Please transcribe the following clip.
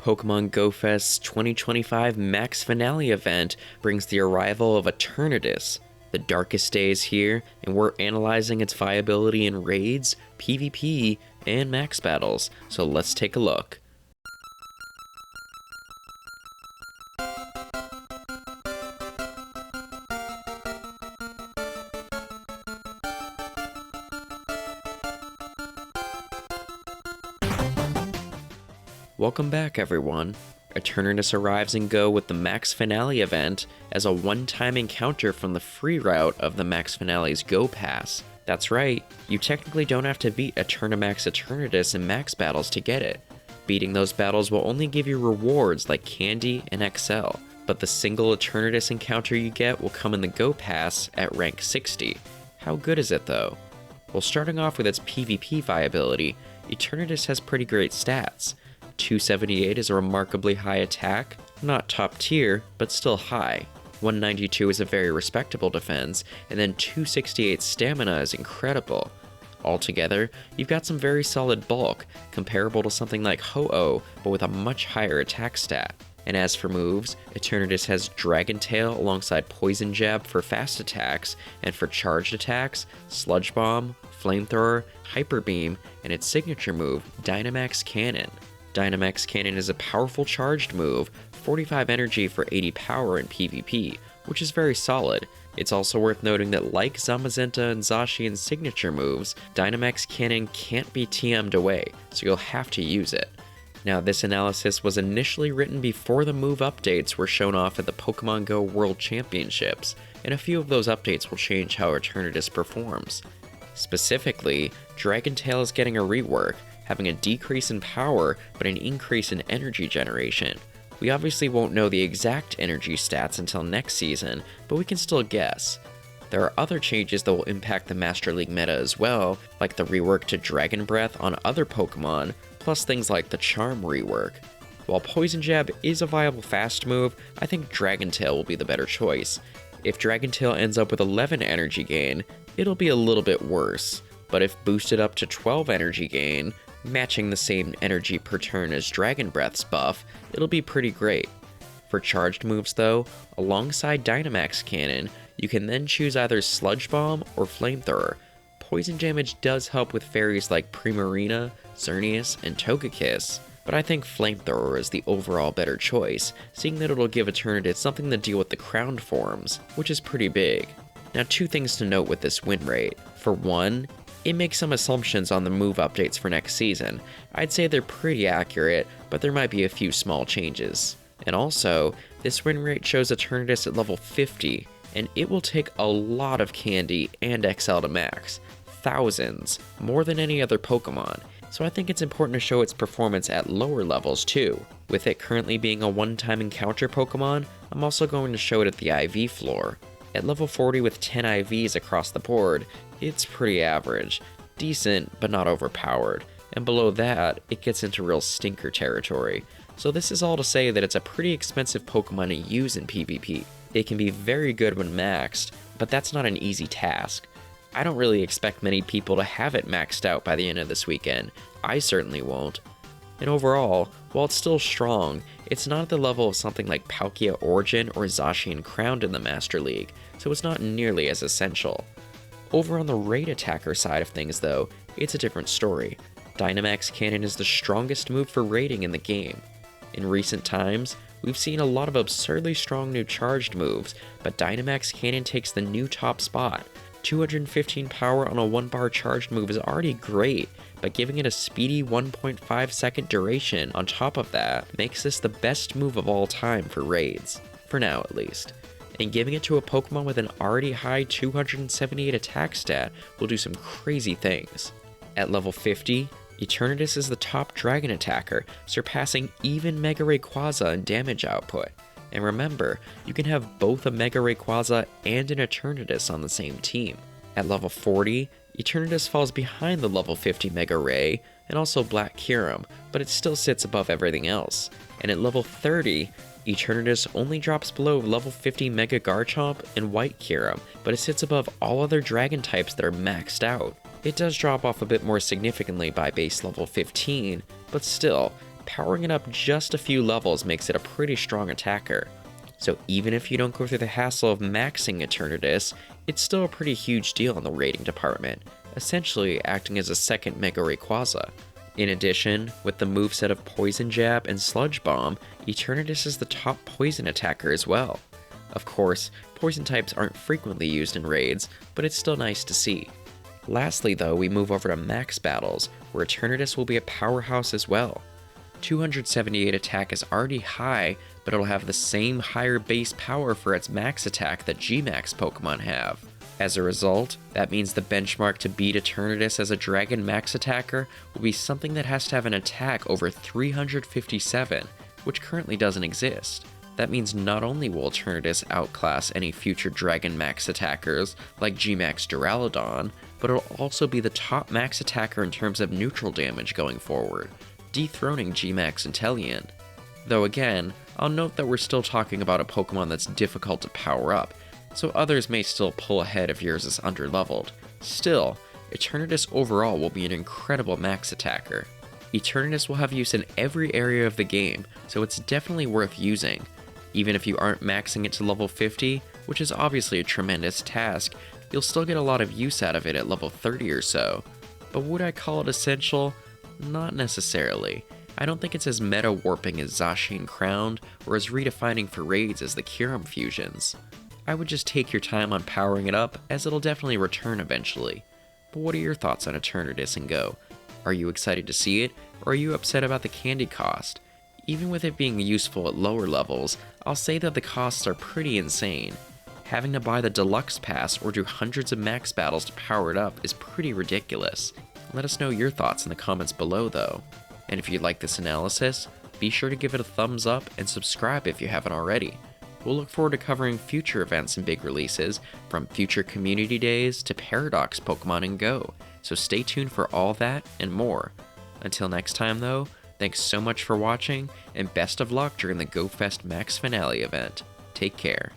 Pokemon Go Fest's 2025 Max Finale event brings the arrival of Eternatus. The darkest day is here, and we're analyzing its viability in raids, PvP, and max battles, so let's take a look. Welcome back, everyone. Eternatus arrives in Go with the Max Finale event as a one-time encounter from the free route of the Max Finale's Go Pass. That's right, you technically don't have to beat Eternamax Eternatus in max battles to get it. Beating those battles will only give you rewards like Candy and XL, but the single Eternatus encounter you get will come in the Go Pass at rank 60. How good is it though? Well, starting off with its PvP viability, Eternatus has pretty great stats. 278 is a remarkably high attack, not top tier, but still high. 192 is a very respectable defense, and then 268 stamina is incredible. Altogether, you've got some very solid bulk, comparable to something like Ho-Oh, but with a much higher attack stat. And as for moves, Eternatus has Dragon Tail alongside Poison Jab for fast attacks, and for charged attacks, Sludge Bomb, Flamethrower, Hyper Beam, and its signature move, Dynamax Cannon. Dynamax Cannon is a powerful charged move, 45 energy for 80 power in PvP, which is very solid. It's also worth noting that like Zamazenta and Zacian's signature moves, Dynamax Cannon can't be TM'd away, so you'll have to use it. Now, this analysis was initially written before the move updates were shown off at the Pokemon Go World Championships, and a few of those updates will change how Eternatus performs. Specifically, Dragon Tail is getting a rework, having a decrease in power, but an increase in energy generation. We obviously won't know the exact energy stats until next season, but we can still guess. There are other changes that will impact the Master League meta as well, like the rework to Dragon Breath on other Pokemon, plus things like the Charm rework. While Poison Jab is a viable fast move, I think Dragon Tail will be the better choice. If Dragon Tail ends up with 11 energy gain, it'll be a little bit worse, but if boosted up to 12 energy gain, matching the same energy per turn as Dragon Breath's buff, it'll be pretty great. For charged moves though, alongside Dynamax Cannon, you can then choose either Sludge Bomb or Flamethrower. Poison damage does help with fairies like Primarina, Xerneas, and Togekiss, but I think Flamethrower is the overall better choice, seeing that it'll give Eternatus something to deal with the crowned forms, which is pretty big. Now, two things to note with this win rate. For one, it makes some assumptions on the move updates for next season. I'd say they're pretty accurate, but there might be a few small changes. And also, this win rate shows Eternatus at level 50, and it will take a lot of Candy and XL to max. Thousands, more than any other Pokemon. So I think it's important to show its performance at lower levels too. With it currently being a one-time encounter Pokemon, I'm also going to show it at the IV floor. At level 40 with 10 IVs across the board, it's pretty average, decent but not overpowered, and below that, it gets into real stinker territory. So this is all to say that it's a pretty expensive Pokemon to use in PvP. It can be very good when maxed, but that's not an easy task. I don't really expect many people to have it maxed out by the end of this weekend. I certainly won't. And overall, while it's still strong, it's not at the level of something like Palkia Origin or Zacian Crowned in the Master League, so it's not nearly as essential. Over on the raid attacker side of things though, it's a different story. Dynamax Cannon is the strongest move for raiding in the game. In recent times, we've seen a lot of absurdly strong new charged moves, but Dynamax Cannon takes the new top spot. 215 power on a 1-bar charged move is already great, but giving it a speedy 1.5 second duration on top of that makes this the best move of all time for raids, for now at least. And giving it to a Pokemon with an already high 278 attack stat will do some crazy things. At level 50, Eternatus is the top dragon attacker, surpassing even Mega Rayquaza in damage output. And remember, you can have both a Mega Rayquaza and an Eternatus on the same team. At level 40, Eternatus falls behind the level 50 Mega Ray, and also Black Kyurem, but it still sits above everything else. And at level 30, Eternatus only drops below level 50 Mega Garchomp and White Kyurem, but it sits above all other dragon types that are maxed out. It does drop off a bit more significantly by base level 15, but still, powering it up just a few levels makes it a pretty strong attacker. So even if you don't go through the hassle of maxing Eternatus, it's still a pretty huge deal in the rating department, essentially acting as a second Mega Rayquaza. In addition, with the moveset of Poison Jab and Sludge Bomb, Eternatus is the top poison attacker as well. Of course, poison types aren't frequently used in raids, but it's still nice to see. Lastly though, we move over to max battles, where Eternatus will be a powerhouse as well. 278 attack is already high, but it'll have the same higher base power for its max attack that G-Max Pokemon have. As a result, that means the benchmark to beat Eternatus as a Dragon Max attacker will be something that has to have an attack over 357, which currently doesn't exist. That means not only will Eternatus outclass any future Dragon Max attackers like G-Max Duraludon, but it'll also be the top max attacker in terms of neutral damage going forward, dethroning G-Max Inteleon. Though again, I'll note that we're still talking about a Pokemon that's difficult to power up, so others may still pull ahead if yours is underleveled. Still, Eternatus overall will be an incredible max attacker. Eternatus will have use in every area of the game, so it's definitely worth using. Even if you aren't maxing it to level 50, which is obviously a tremendous task, you'll still get a lot of use out of it at level 30 or so. But would I call it essential? Not necessarily. I don't think it's as meta-warping as Zacian Crowned, or as redefining for raids as the Kyurem fusions. I would just take your time on powering it up, as it'll definitely return eventually. But what are your thoughts on Eternatus and Go? Are you excited to see it, or are you upset about the candy cost? Even with it being useful at lower levels, I'll say that the costs are pretty insane. Having to buy the deluxe pass or do hundreds of max battles to power it up is pretty ridiculous. Let us know your thoughts in the comments below though. And if you like this analysis, be sure to give it a thumbs up and subscribe if you haven't already. We'll look forward to covering future events and big releases, from future community days to Paradox Pokemon and Go, so stay tuned for all that and more. Until next time though, thanks so much for watching, and best of luck during the GoFest Max Finale event. Take care.